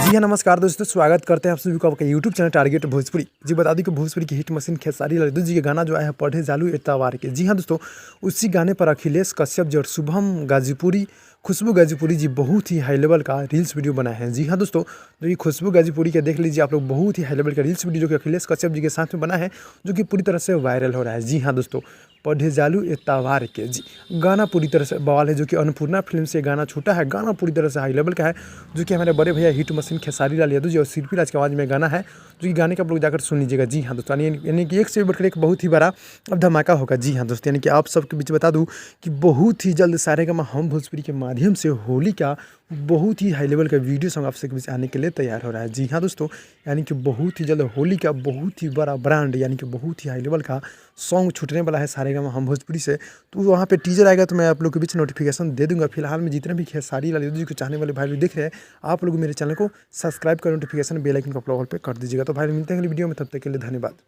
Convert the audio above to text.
जी हाँ, नमस्कार दोस्तों, स्वागत करते हैं आप सभी को आपका यूट्यूब चैनल टारगेट भोजपुरी। जी बता दूं कि भोजपुरी की हिट मशीन खेसारी लाल यादव जी का गाना जो आया है पढ़े जालू एतवार के। जी हाँ दोस्तों, उसी गाने पर अखिलेश कश्यप जी और शुभम गाजीपुरी, खुशबू गाजीपुरी जी बहुत ही हाई लेवल का रील्स वीडियो बनाए हैं। जी हाँ दोस्तों, जो कि खुशबू गाजीपुरी का देख लीजिए आप लोग, बहुत ही हाई लेवल का रील्स वीडियो जो कि अखिलेश कश्यप जी के साथ में बना है, जो कि पूरी तरह से वायरल हो रहा है। जी हाँ दोस्तों, पढ़े जालू एतवार के जी गाना पूरी तरह से बवाल है, जो कि अन्नपूर्णा फिल्म से गाना छूटा है। गाना पूरी तरह से हाई लेवल का है, जो कि हमारे बड़े भैया हिट मशीन खेसारी लाल यादव जी और शिल्पी राज की आवाज़ में गाना है, जो कि गाने का आप लोग जाकर सुन लीजिएगा। जी हाँ दोस्तों, यानी कि एक से बढ़कर एक बहुत ही बड़ा अब धमाका होगा। जी हाँ दोस्तों, यानी कि आप सबके बीच बता दूं कि बहुत ही जल्द सारेगामा हम भोजपुरी के माध्यम से होली का बहुत ही हाई लेवल का वीडियो सॉन्ग आप सबके बीच आने के लिए तैयार हो रहा है। जी हाँ दोस्तों, यानी कि बहुत ही जल्द होली का बहुत ही बड़ा ब्रांड, यानी कि बहुत ही हाई लेवल का सॉन्ग छूटने वाला है सारेगामा हम भोजपुरी से। तो वहाँ पे टीजर आएगा तो मैं आप लोग के बीच नोटिफिकेशन दे दूंगा। फिलहाल में जितने भी खेसारी लाल यादव जी को चाहने वाले भाई लोग दिख रहे हैं, आप लोग मेरे चैनल को सब्सक्राइब कर नोटिफिकेशन बेल आइकन को ऑल पे कर दीजिएगा। तो भाई मिलते हैं अगली वीडियो में, तब तक के लिए धन्यवाद।